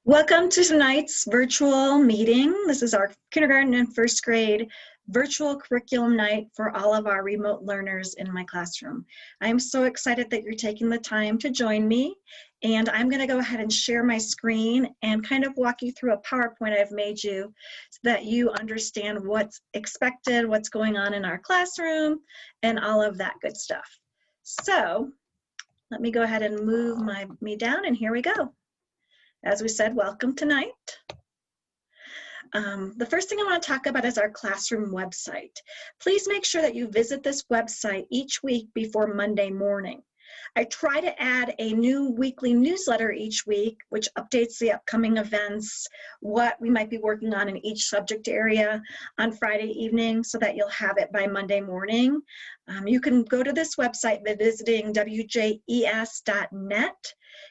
Welcome to tonight's virtual meeting. This is our kindergarten and first grade virtual curriculum night for all of our remote learners in my classroom. I'm so excited that you're taking the time to join me, and I'm going to go ahead and share my screen and kind of walk you through a PowerPoint I've made you so that you understand what's expected, what's going on in our classroom, and all of that good stuff. So let me go ahead and move me down, and here we go. As we said, welcome tonight. The first thing I want to talk about is our classroom website. Please make sure that you visit this website each week before Monday morning. I try to add a new weekly newsletter each week, which updates the upcoming events, what we might be working on in each subject area on Friday evening so that you'll have it by Monday morning. You can go to this website by visiting wjes.net,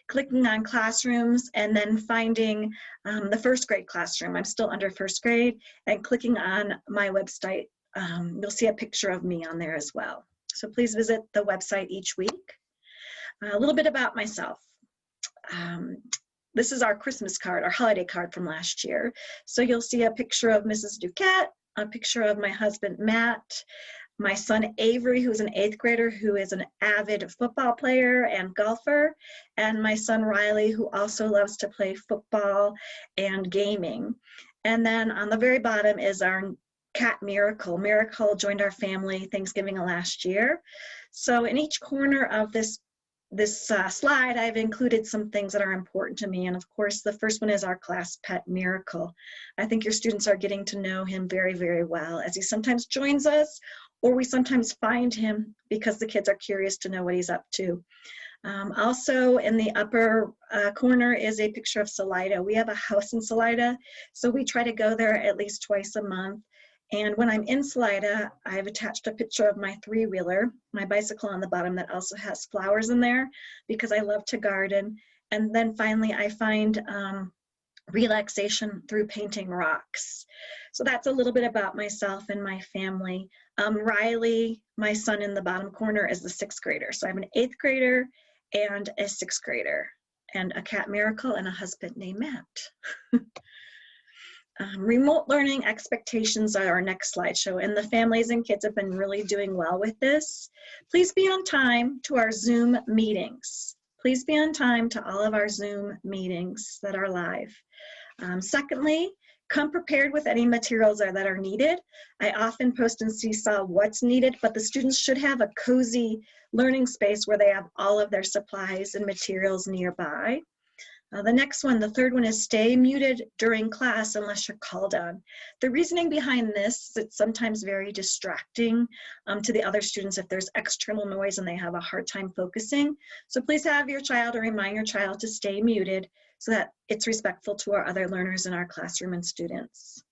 clicking on classrooms, and then finding the first grade classroom. I'm still under first grade, and clicking on my website, you'll see a picture of me on there as well. So please visit the website each week. A little bit about myself. This is our Christmas card, our holiday card from last year. So you'll see a picture of Mrs. Duquette, a picture of my husband, Matt, my son, Avery, who's an 8th grader, who is an avid football player and golfer, and my son, Riley, who also loves to play football and gaming. And then on the very bottom is our cat, Miracle. Miracle joined our family Thanksgiving of last year. So in each corner of this slide, I've included some things that are important to me. And of course, the first one is our class pet, Miracle. I think your students are getting to know him very, very well, as he sometimes joins us, or we sometimes find him because the kids are curious to know what he's up to. Also in the upper corner is a picture of Salida. We have a house in Salida, so we try to go there at least twice a month. And when I'm in Salida, I've attached a picture of my 3-wheeler, my bicycle on the bottom that also has flowers in there because I love to garden. And then finally, I find relaxation through painting rocks. So that's a little bit about myself and my family. Riley, my son in the bottom corner, is the 6th grader. So I have an 8th grader and a 6th grader, and a cat, Miracle, and a husband named Matt. Remote learning expectations are our next slideshow, and the families and kids have been really doing well with this. Please be on time to our Zoom meetings. Please be on time to all of our Zoom meetings that are live. Secondly, come prepared with any materials that are needed. I often post in Seesaw what's needed, but the students should have a cozy learning space where they have all of their supplies and materials nearby. The next one, the third one, is stay muted during class unless you're called on. The reasoning behind this is it's sometimes very distracting to the other students if there's external noise and they have a hard time focusing. So please have your child or remind your child to stay muted so that it's respectful to our other learners in our classroom and students.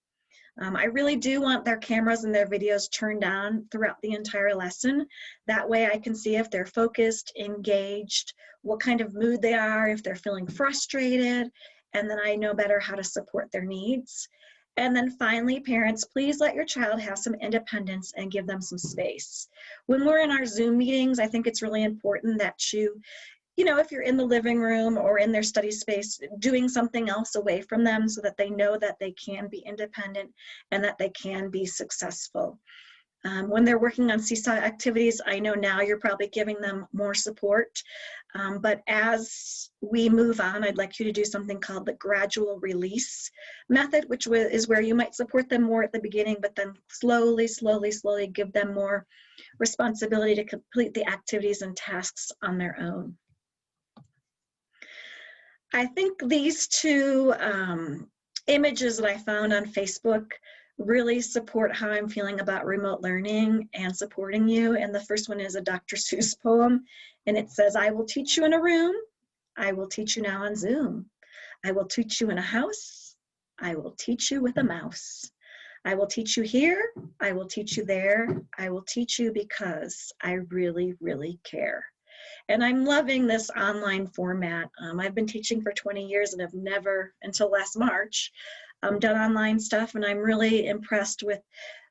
I really do want their cameras and their videos turned on throughout the entire lesson. That way I can see if they're focused, engaged, what kind of mood they are, if they're feeling frustrated, and then I know better how to support their needs. And then finally, parents, please let your child have some independence and give them some space. When we're in our Zoom meetings, I think it's really important that you know, if you're in the living room or in their study space, doing something else away from them so that they know that they can be independent and that they can be successful. When they're working on Seesaw activities, I know now you're probably giving them more support, but as we move on, I'd like you to do something called the gradual release method, which is where you might support them more at the beginning, but then slowly give them more responsibility to complete the activities and tasks on their own. I think these two images that I found on Facebook really support how I'm feeling about remote learning and supporting you. And the first one is a Dr. Seuss poem, and it says, "I will teach you in a room. I will teach you now on Zoom. I will teach you in a house. I will teach you with a mouse. I will teach you here. I will teach you there. I will teach you because I really, really care." And I'm loving this online format. I've been teaching for 20 years and have never, until last March, done online stuff, and I'm really impressed with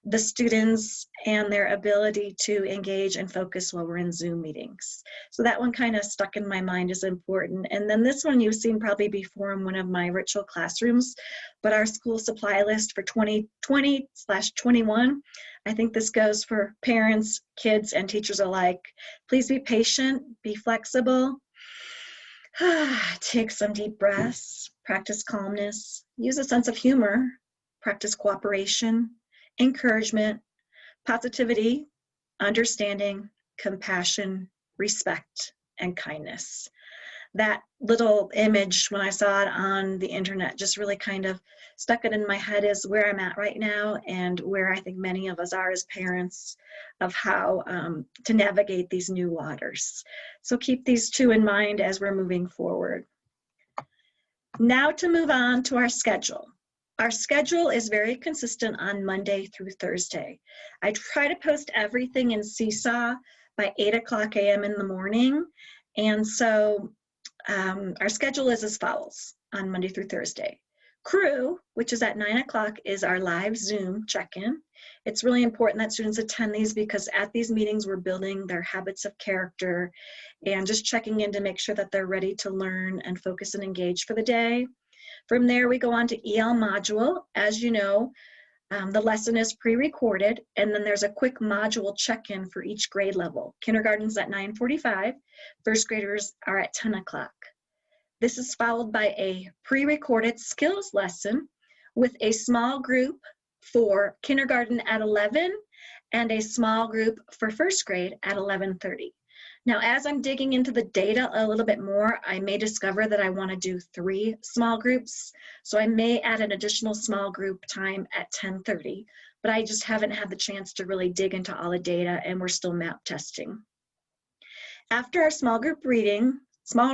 the students and their ability to engage and focus while we're in Zoom meetings. So that one kind of stuck in my mind as important. And then this one you've seen probably before in one of my virtual classrooms, but our school supply list for 2020/21, I think this goes for parents, kids, and teachers alike. Please be patient, be flexible, take some deep breaths, practice calmness, use a sense of humor, practice cooperation, encouragement, positivity, understanding, compassion, respect, and kindness. That little image, when I saw it on the internet, just really kind of stuck it in my head as where I'm at right now and where I think many of us are as parents of how to navigate these new waters. So keep these two in mind as we're moving forward. Now to move on to our schedule. Our schedule is very consistent on Monday through Thursday. I try to post everything in Seesaw by 8:00 a.m. in the morning. And so our schedule is as follows on Monday through Thursday. Crew, which is at 9:00, is our live Zoom check-in. It's really important that students attend these because at these meetings we're building their habits of character and just checking in to make sure that they're ready to learn and focus and engage for the day. From there, we go on to EL module. As you know, the lesson is pre-recorded, and then there's a quick module check-in for each grade level. Kindergarten's at 9:45, first graders are at 10:00. This is followed by a pre-recorded skills lesson with a small group for kindergarten at 11 and a small group for first grade at 11:30. Now, as I'm digging into the data a little bit more, I may discover that I want to do 3 small groups. So I may add an additional small group time at 10:30, but I just haven't had the chance to really dig into all the data and we're still map testing. After our small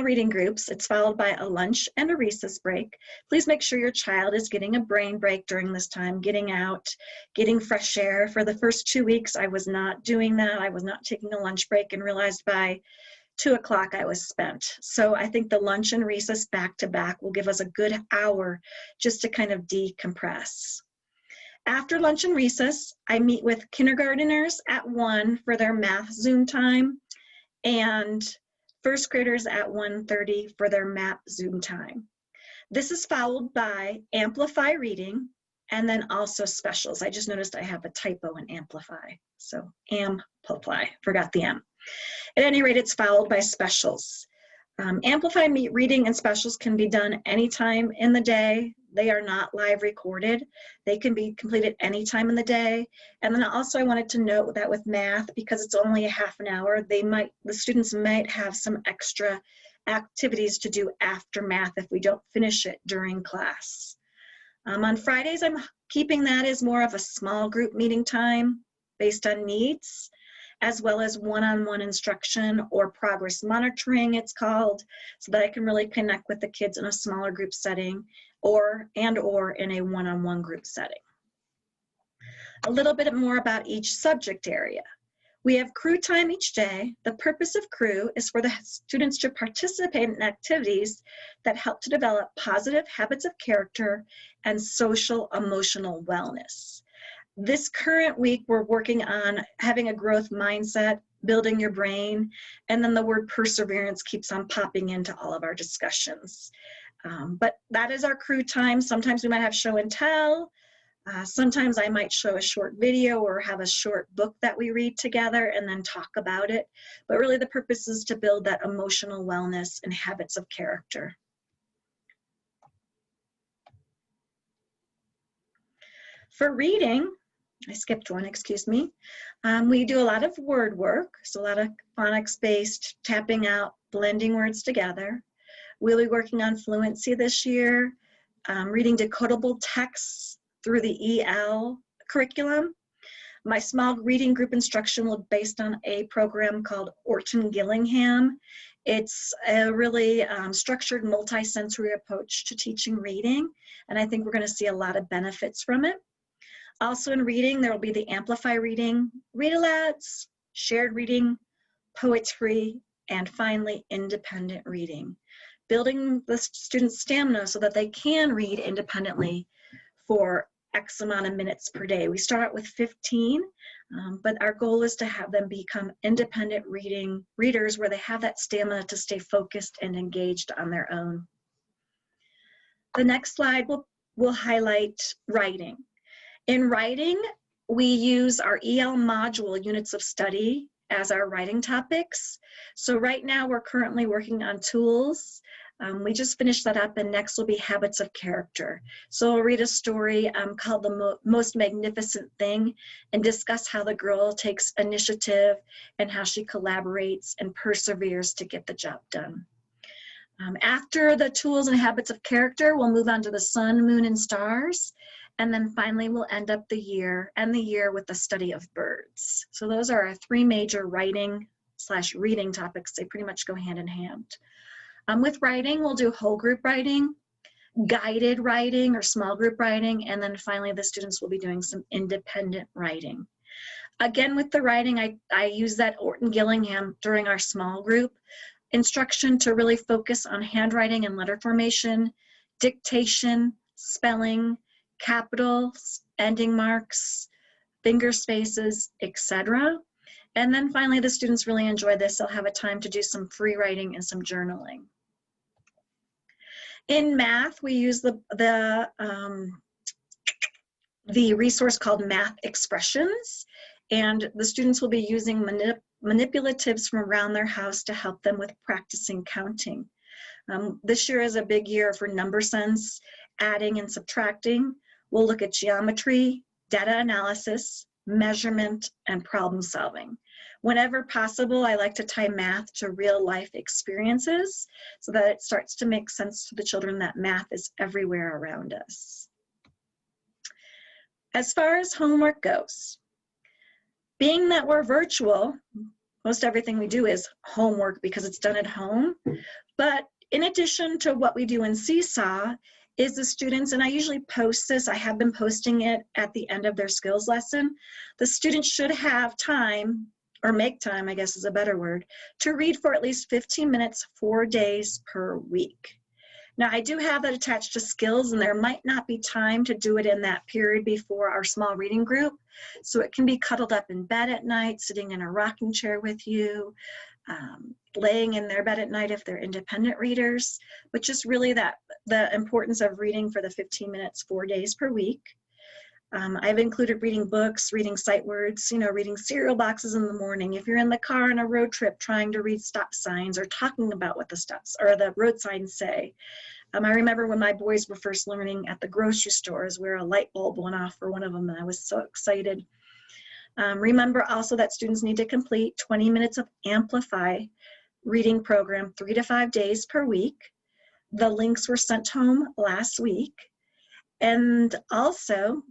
reading groups, it's followed by a lunch and a recess break. Please make sure your child is getting a brain break during this time, getting out, getting fresh air. For the first 2 weeks, I was not doing that. I was not taking a lunch break and realized by 2:00 I was spent. So I think the lunch and recess back to back will give us a good hour just to kind of decompress. After lunch and recess, I meet with kindergarteners at 1 for their math Zoom time and first graders at 1:30 for their map Zoom time. This is followed by Amplify reading and then also specials. I just noticed I have a typo in Amplify. So Amplify, forgot the M. At any rate, it's followed by specials. Amplify reading and specials can be done anytime in the day. They are not live recorded. They can be completed anytime in the day. And then also I wanted to note that with math, because it's only a half an hour, the students might have some extra activities to do after math if we don't finish it during class. On Fridays, I'm keeping that as more of a small group meeting time based on needs, as well as one-on-one instruction or progress monitoring, it's called, so that I can really connect with the kids in a smaller group setting or in a one-on-one group setting. A little bit more about each subject area. We have crew time each day. The purpose of crew is for the students to participate in activities that help to develop positive habits of character and social emotional wellness. This current week, we're working on having a growth mindset, building your brain, and then the word perseverance keeps on popping into all of our discussions. But that is our crew time. Sometimes we might have show and tell. Sometimes I might show a short video or have a short book that we read together and then talk about it. But really the purpose is to build that emotional wellness and habits of character. For reading, I skipped one, excuse me. We do a lot of word work, so a lot of phonics-based tapping out, blending words together. We'll be working on fluency this year, reading decodable texts through the EL curriculum. My small reading group instruction will be based on a program called Orton Gillingham. It's a really structured multi-sensory approach to teaching reading, and I think we're going to see a lot of benefits from it. Also in reading, there will be the Amplify reading, read-alouds, shared reading, poetry, and finally, independent reading. Building the students' stamina so that they can read independently for X amount of minutes per day. We start out with 15, but our goal is to have them become independent readers where they have that stamina to stay focused and engaged on their own. The next slide will highlight writing. In writing, we use our EL module units of study as our writing topics. So right now we're currently working on tools. We just finished that up, and next will be habits of character. So we'll read a story called The Most Magnificent Thing and discuss how the girl takes initiative and how she collaborates and perseveres to get the job done. After the tools and habits of character, we'll move on to the sun, moon, and stars. And then finally, we'll end up the year with the study of birds. So those are our 3 major writing/reading topics. They pretty much go hand in hand. With writing, we'll do whole group writing, guided writing or small group writing, and then finally the students will be doing some independent writing. Again, with the writing, I use that Orton Gillingham during our small group instruction to really focus on handwriting and letter formation, dictation, spelling, capitals, ending marks, finger spaces, etc. And then finally, the students really enjoy this. They'll have a time to do some free writing and some journaling. In math, we use the resource called Math Expressions, and the students will be using manipulatives from around their house to help them with practicing counting. This year is a big year for number sense, adding and subtracting. We'll look at geometry, data analysis, measurement, and problem solving. Whenever possible, I like to tie math to real life experiences so that it starts to make sense to the children that math is everywhere around us. As far as homework goes, being that we're virtual, most everything we do is homework because it's done at home. But in addition to what we do in Seesaw is the students, and I usually post this, I have been posting it at the end of their skills lesson, the students should have time, or make time, I guess is a better word, to read for at least 15 minutes, 4 days per week. Now, I do have that attached to skills, and there might not be time to do it in that period before our small reading group. So it can be cuddled up in bed at night, sitting in a rocking chair with you, laying in their bed at night if they're independent readers, but just really the importance of reading for the 15 minutes, 4 days per week. I've included reading books, reading sight words, reading cereal boxes in the morning. If you're in the car on a road trip trying to read stop signs or talking about what the stops or the road signs say. I remember when my boys were first learning at the grocery stores where a light bulb went off for one of them, and I was so excited. Remember also that students need to complete 20 minutes of Amplify reading program 3 to 5 days per week. The links were sent home last week. And also,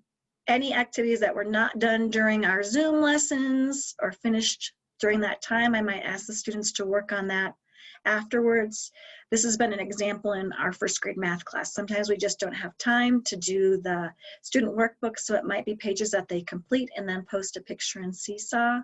any activities that were not done during our Zoom lessons or finished during that time, I might ask the students to work on that afterwards. This has been an example in our first grade math class. Sometimes we just don't have time to do the student workbook, so it might be pages that they complete and then post a picture in Seesaw.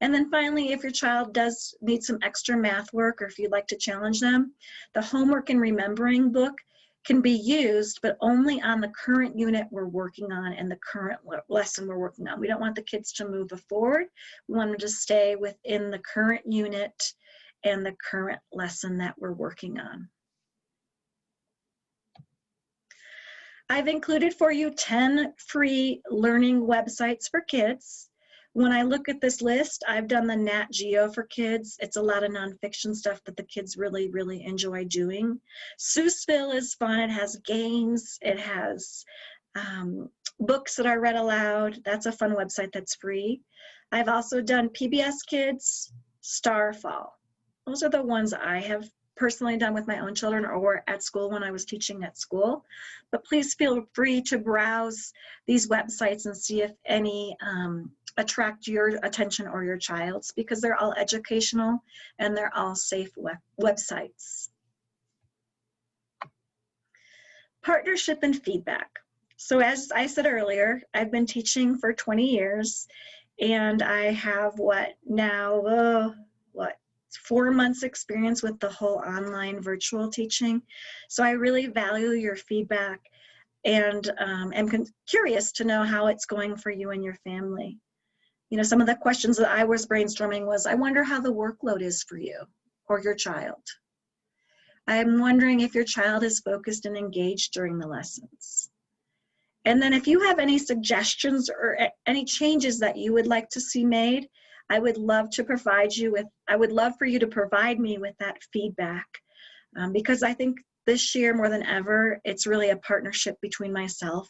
And then finally, if your child does need some extra math work or if you'd like to challenge them, the Homework and Remembering book can be used, but only on the current unit we're working on and the current lesson we're working on. We don't want the kids to move forward. We want them to stay within the current unit and the current lesson that we're working on. I've included for you 10 free learning websites for kids. When I look at this list, I've done the Nat Geo for kids. It's a lot of nonfiction stuff that the kids really, really enjoy doing. Seussville is fun. It has games. It has books that are read aloud. That's a fun website that's free. I've also done PBS Kids, Starfall. Those are the ones I have personally done with my own children or at school when I was teaching at school. But please feel free to browse these websites and see if any attract your attention or your child's, because they're all educational and they're all safe websites. Partnership and feedback. So as I said earlier, I've been teaching for 20 years and I have 4 months experience with the whole online virtual teaching. So I really value your feedback. and am curious to know how it's going for you and your family. You know, some of the questions that I was brainstorming was, I wonder how the workload is for you or your child. I'm wondering if your child is focused and engaged during the lessons. And then if you have any suggestions or any changes that you would like to see made, I would love to provide you with, I would love for you to provide me with that feedback, because I think this year more than ever, it's really a partnership between myself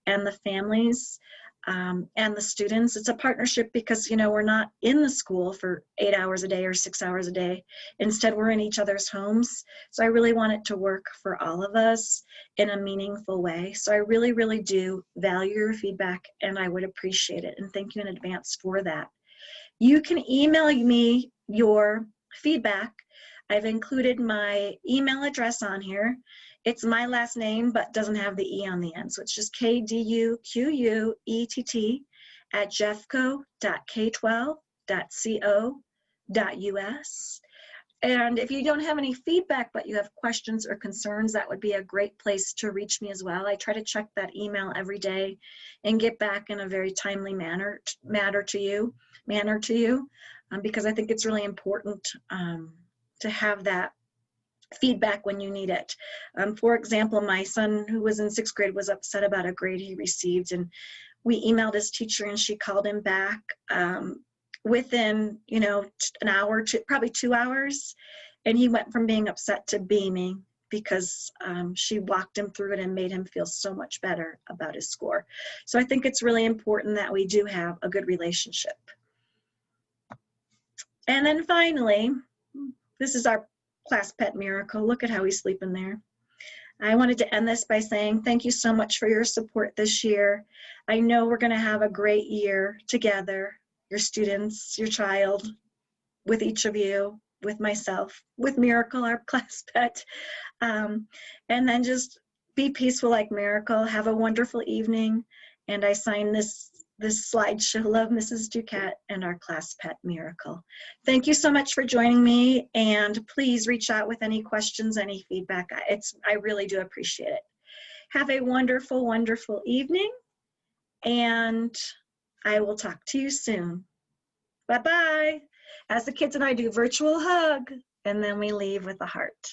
and the families and the students. It's a partnership because, you know, we're not in the school for 8 hours a day or 6 hours a day. Instead, we're in each other's homes. So I really want it to work for all of us in a meaningful way. So I really, really do value your feedback, and I would appreciate it. And thank you in advance for that. You can email me your feedback. I've included my email address on here. It's my last name, but doesn't have the E on the end. So it's just kduquett@jeffco.k12.co.us. And if you don't have any feedback, but you have questions or concerns, that would be a great place to reach me as well. I try to check that email every day and get back in a very timely manner to you, because I think it's really important to have that feedback when you need it. For example, my son, who was in 6th grade, was upset about a grade he received, and we emailed his teacher, and she called him back within, you know, an hour to probably 2 hours, and he went from being upset to beaming because she walked him through it and made him feel so much better about his score. So I think it's really important that we do have a good relationship. And then finally, this is our class pet Miracle. Look at how he's sleeping there. I wanted to end this by saying thank you so much for your support this year. I know we're going to have a great year together, your students, your child, with each of you, with myself, with Miracle, our class pet. And then just be peaceful like Miracle. Have a wonderful evening. And I sign this slideshow, Love Mrs. Duquette and our class pet Miracle. Thank you so much for joining me, and please reach out with any questions, any feedback. I really do appreciate it. Have a wonderful, wonderful evening, and I will talk to you soon. Bye-bye. As the kids and I do, virtual hug, and then we leave with a heart.